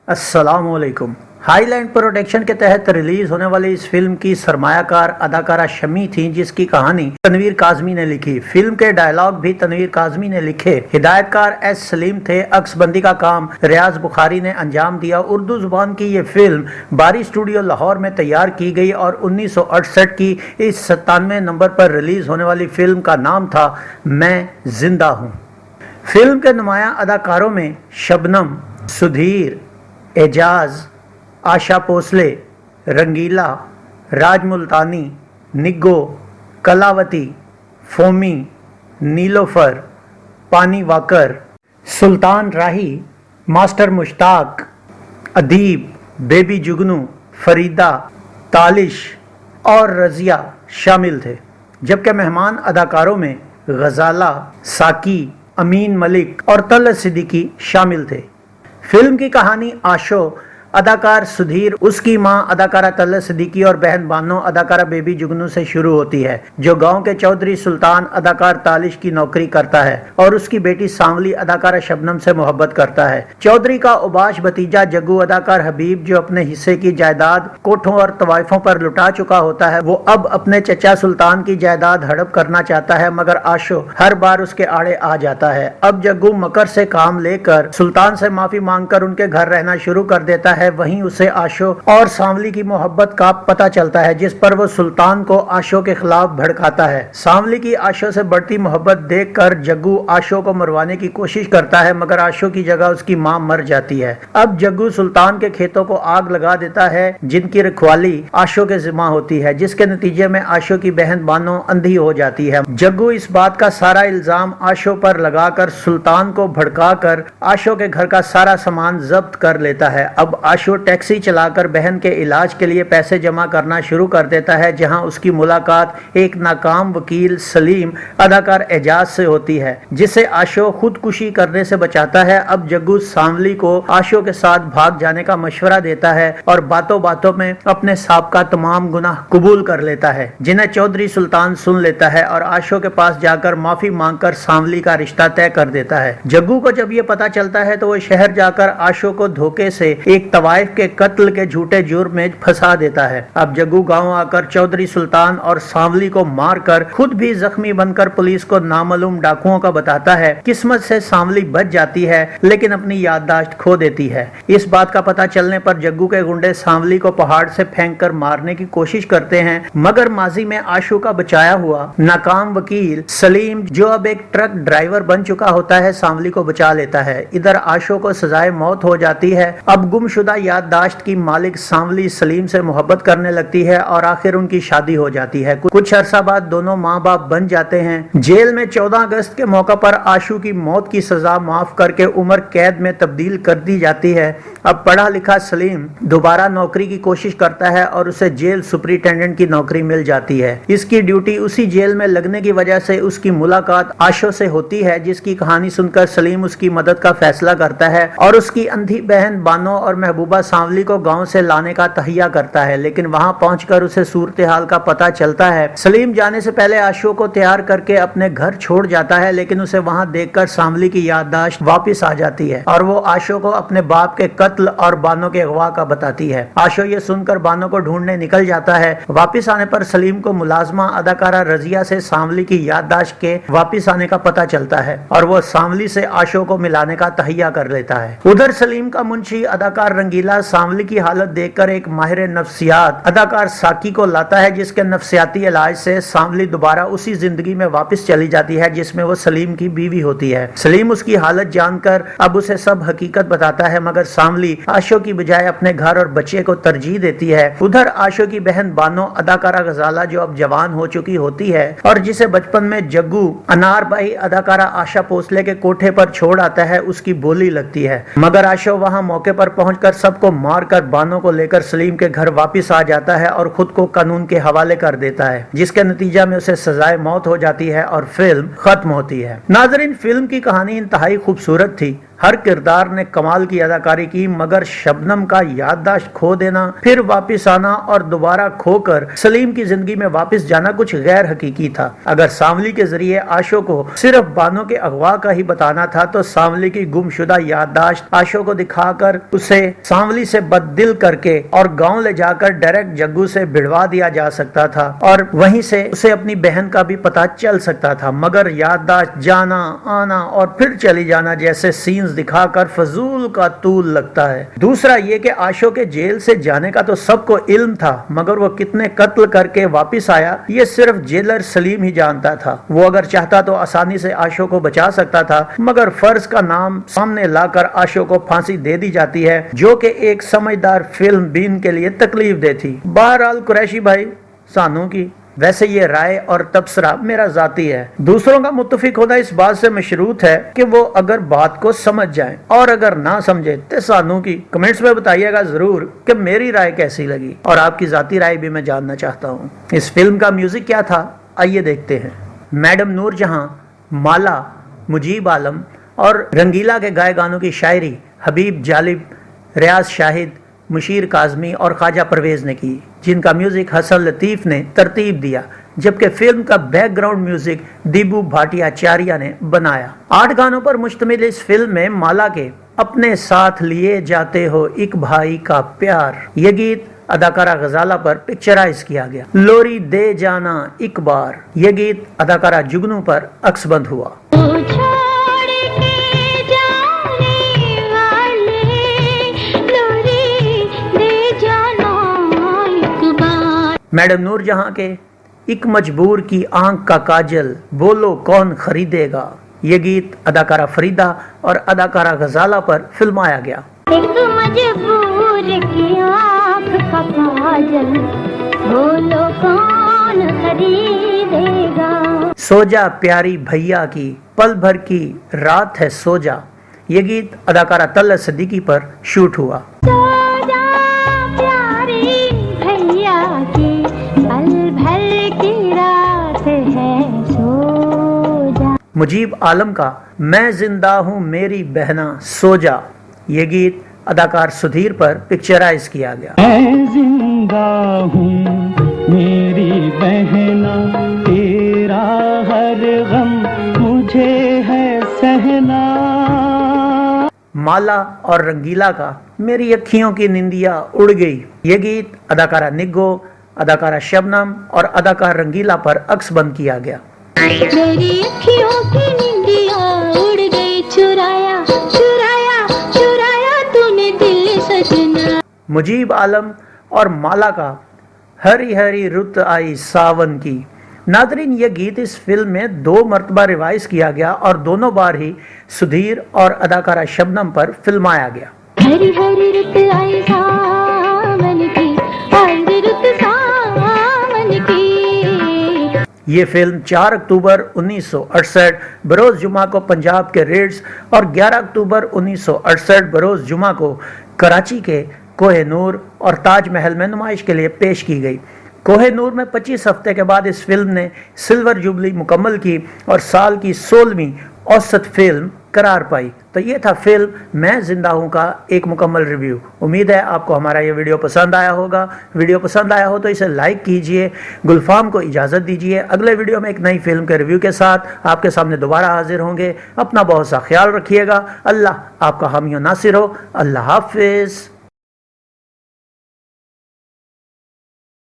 अस्सलाम वालेकुम। Highland production के तहत रिलीज होने वाली इस फिल्म की सरमायाकार अदाकारा शमी थी, जिसकी कहानी तनवीर काज़मी ने लिखी। फिल्म के डायलॉग भी तनवीर काज़मी ने लिखे। हिदायतकार एस सलीम थे। अक्सबंदी का काम रियाज बुखारी ने अंजाम दिया। उर्दू जुबान की ये फिल्म बारी स्टूडियो लाहौर में तैयार की गई और 1968 की इस 97वें नंबर पर रिलीज होने वाली फिल्म का नाम था मैं जिंदा हूँ। फिल्म के नुमायां अदाकारों में शबनम, सुधीर, एजाज, आशा भोसले, रंगीला, राज मुल्तानी, निग्गो, कलावती, फोमी, नीलोफर, पानी वाकर, सुल्तान राही, मास्टर मुश्ताक, अदीब, बेबी जुगनू, फरीदा, तालिश और रजिया शामिल थे। जबकि मेहमान अदाकारों में गजाला, साकी, अमीन मलिक और तलत सिद्दीकी शामिल थे। फिल्म की कहानी आशो अदाकार सुधीर, उसकी मां अदाकारा तलत सिद्दीकी और बहन बानो अदाकारा बेबी जुगनू से शुरू होती है, जो गांव के चौधरी सुल्तान अदाकार तालिश की नौकरी करता है और उसकी बेटी सांवली अदाकारा शबनम से मोहब्बत करता है। चौधरी का उबाश भतीजा जग्गू अदाकार हबीब, जो अपने हिस्से की जायदाद कोठों और तवाइफों पर लुटा चुका होता है, वो अब अपने चचा सुल्तान की जायदाद हड़प करना चाहता है, मगर आशो हर बार उसके आड़े आ जाता है। अब जग्गू मकर से काम लेकर सुल्तान से माफी मांगकर उनके घर रहना शुरू कर देता है। वहीं उसे आशो और सांवली की मोहब्बत का पता चलता है, जिस पर वो सुल्तान को आशो के खिलाफ भड़काता है। सांवली की आशो से बढ़ती मोहब्बत देखकर जग्गू आशो को मरवाने की कोशिश करता है, मगर आशो की जगह उसकी मां मर जाती है। अब जग्गू सुल्तान के खेतों को आग लगा देता है, जिनकी रखवाली आशो के जिम्मा होती है, जिसके नतीजे में आशो की बहन बानो अंधी हो जाती है। जग्गू इस बात का सारा इल्जाम आशो पर लगाकर सुल्तान को भड़काकर आशो के घर का सारा सामान जब्त कर लेता है। अब आशो टैक्सी चलाकर बहन के इलाज के लिए पैसे जमा करना शुरू कर देता है, जहां उसकी मुलाकात एक नाकाम वकील सलीम अदाकार एजाज से होती है, जिसे आशो खुदकुशी करने से बचाता है। अब जग्गू सांवली को आशो के साथ भाग जाने का मशवरा देता है और बातों बातों में अपने साहब तमाम गुनाह कबूल कर लेता है, जिन्हें चौधरी सुल्तान सुन लेता है और आशो के पास जाकर माफी मांगकर सांवली का रिश्ता तय कर देता है। जग्गू को जब ये पता चलता है तो वो शहर जाकर आशो को धोखे से एक तवाइफ के कत्ल के झूठे जुर्म में फंसा देता है। अब जग्गू गांव आकर चौधरी सुल्तान और सांवली को मारकर खुद भी जख्मी बनकर पुलिस को नामालूम डाकुओं का बताता है। किस्मत से सांवली बच जाती है, लेकिन अपनी याददाश्त खो देती है। इस बात का पता चलने पर जग्गू के गुंडे सांवली को पहाड़ से फेंककर मारने की कोशिश करते हैं, मगर माजी में आशु का बचाया हुआ नाकाम वकील सलीम, जो अब एक ट्रक ड्राइवर बन चुका होता है, सांवली को बचा लेता है। इधर आशु को सजाए मौत हो जाती है। अब गुमशुदा याददाश्त की मालिक सांवली सलीम से मोहब्बत करने लगती है और आखिर उनकी शादी हो जाती है। कुछ अरसा बाद दोनों माँ बाप बन जाते हैं। जेल में 14 अगस्त के मौका पर आशु की मौत की सजा माफ करके उम्र कैद में तब्दील कर दी जाती है। अब पढ़ा लिखा सलीम दोबारा नौकरी की कोशिश करता है और उसे जेल सुपरिटेंडेंट की नौकरी मिल जाती है। इसकी ड्यूटी उसी जेल में लगने की वजह से उसकी मुलाकात आशो से होती है, जिसकी कहानी सुनकर सलीम उसकी मदद का फैसला करता है और उसकी अंधी बहन बानो और महबूबा सांवली को गांव से लाने का तहिया करता है। लेकिन वहां पहुंचकर उसे सूरत हाल का पता चलता है। सलीम जाने से पहले आशो को तैयार करके अपने घर छोड़ जाता है, लेकिन उसे वहां देखकर सांवली की याददाश्त वापस आ जाती है और वो आशो को अपने बाप के कत्ल और बानो के अगवा का बताती है। आशो ये सुनकर बानो को ढूंढने निकल जाता है। वापस आने पर सलीम को मुलाजमा अदाकारा रजिया से सांवली की याददाश्त के वापस आने का पता चलता है और वो सांवली से आशो को मिलाने का तहिया कर लेता है। उधर सलीम का मुंशी अदाकार रंगीला सांवली की हालत देखकर एक माहिर नफ्सियात अदाकार साकी को लाता है, जिसके नफ्सियाती इलाज से सांवली दोबारा उसी जिंदगी में वापस चली जाती है जिसमें वो सलीम की बीवी होती है। सलीम उसकी हालत जानकर अब उसे सब हकीकत बताता है, मगर सांवली आशो की बजाय अपने घर और बच्चे को तरजीह देती है। उधर आशो की बहन बानो अदाकारा गजाला, जो अब जवान हो चुकी होती है और जिसे बचपन में जग्गू अनार भाई अदाकारा आशा भोसले के कोठे पर छोड़ आता है, उसकी बोली लगती है, मगर आशो वहां मौके पर पहुंचकर सबको मारकर बानो को लेकर सलीम के घर वापस आ जाता है और खुद को कानून के हवाले कर देता है, जिसके नतीजा में उसे सजाए मौत हो जाती है और फिल्म खत्म होती है। नाजरीन, फिल्म की कहानी इंतहाई खूबसूरत थी। ہر کردار نے کمال کی اداکاری کی، مگر شبنم کا یادداشت کھو دینا، پھر واپس آنا اور دوبارہ کھو کر سلیم کی زندگی میں واپس جانا کچھ غیر حقیقی تھا۔ اگر سانولی کے ذریعے آشو کو صرف بانو کے اغوا کا ہی بتانا تھا تو سانولی کی گم شدہ یادداشت آشو کو دکھا کر اسے سانولی سے بد دل کر کے اور گاؤں لے جا کر ڈائریکٹ جگو سے بھڑوا دیا جا سکتا تھا اور وہیں سے اسے اپنی بہن کا بھی پتہ چل سکتا تھا، مگر یادداشت جانا آنا اور پھر چلی جانا جیسے سینز دکھا کر فضول کا طول لگتا ہے۔ دوسرا یہ کہ آشو کے جیل سے جانے کا تو سب کو علم تھا، مگر وہ کتنے قتل کر کے واپس آیا یہ صرف جیلر سلیم ہی جانتا تھا۔ وہ اگر چاہتا تو آسانی سے آشو کو بچا سکتا تھا، مگر فرض کا نام سامنے لا کر آشو کو پھانسی دے دی جاتی ہے، جو کہ ایک سمجھدار فلم بین کے لیے تکلیف دہ تھی۔ بہرحال قریشی بھائی سانو کی، ویسے یہ رائے اور تبصرہ میرا ذاتی ہے، دوسروں کا متفق ہونا اس بات سے مشروط ہے کہ وہ اگر بات کو سمجھ جائیں، اور اگر نہ سمجھے تو سانو کی کمنٹس میں بتائیے گا ضرور کہ میری رائے کیسی لگی، اور آپ کی ذاتی رائے بھی میں جاننا چاہتا ہوں۔ اس فلم کا میوزک کیا تھا آئیے دیکھتے ہیں۔ میڈم نور جہاں، مالا، مجیب عالم اور رنگیلا کے گائے گانوں کی شاعری حبیب جالب، ریاض شاہد، مشیر کاظمی اور خواجہ پرویز نے کی، جن کا میوزک حسن لطیف نے ترتیب دیا، جبکہ فلم کا بیک گراؤنڈ میوزک دیبو بھاٹیا چاریا نے بنایا۔ 8 گانوں پر مشتمل اس فلم میں مالا کے اپنے ساتھ لیے جاتے ہو ایک بھائی کا پیار، یہ گیت اداکارہ غزالہ پر پکچرائز کیا گیا۔ لوری دے جانا ایک بار، یہ گیت اداکارہ جگنو پر عکس بند ہوا۔ میڈم نور جہاں کے ایک مجبور کی آنکھ کا کاجل، بولو کون خریدے گا، یہ گیت اداکارہ فریدہ اور اداکارہ غزالہ پر فلمایا گیا۔ ایک مجبور کی آنکھ کا کاجل، بولو کون خریدے گا، سو جا پیاری بھیا کی، پل بھر کی رات ہے سو جا، یہ گیت اداکارہ طلعت صدیقی پر شوٹ ہوا۔ مجیب عالم کا میں زندہ ہوں میری بہنا سو جا، یہ گیت اداکار سدھیر پر پکچرائز کیا گیا۔ میں زندہ ہوں میری بہنا، تیرا ہر غم مجھے ہے سہنا۔ مالا اور رنگیلا کا میری اکھیوں کی نندیا اڑ گئی، یہ گیت اداکارہ نگو، اداکارہ شبنم اور اداکار رنگیلا پر عکس بند کیا گیا۔ میری اکھیوں کی نندیا اڑ گئی، چرایا چرایا چرایا تو نے دل سجنا۔ مجیب عالم اور مالا کا ہری ہری رت آئی ساون کی۔ ناظرین یہ گیت اس فلم میں 2 مرتبہ ریوائز کیا گیا اور دونوں بار ہی سدھیر اور اداکارہ شبنم پر فلمایا گیا۔ ہری ہری رت آئی ساون کی، ہری رت ساون کی۔ یہ فلم 4 اکتوبر 1968 بروز جمعہ کو پنجاب کے ریڈز اور 11 اکتوبر 1968 بروز جمعہ کو کراچی کے کوہ نور اور تاج محل میں نمائش کے لیے پیش کی گئی۔ کوہ نور میں 25 ہفتے کے بعد اس فلم نے سلور جوبلی مکمل کی اور سال کی 16ویں اوسط فلم قرار پائی۔ تو یہ تھا فلم میں زندہ ہوں کا ایک مکمل ریویو۔ امید ہے آپ کو ہمارا یہ ویڈیو پسند آیا ہوگا۔ ویڈیو پسند آیا ہو تو اسے لائک کیجئے، گلفام کو اجازت دیجئے۔ اگلے ویڈیو میں ایک نئی فلم کے ریویو کے ساتھ آپ کے سامنے دوبارہ حاضر ہوں گے۔ اپنا بہت سا خیال رکھیے گا۔ اللہ آپ کا حامی و ناصر ہو۔ اللہ حافظ۔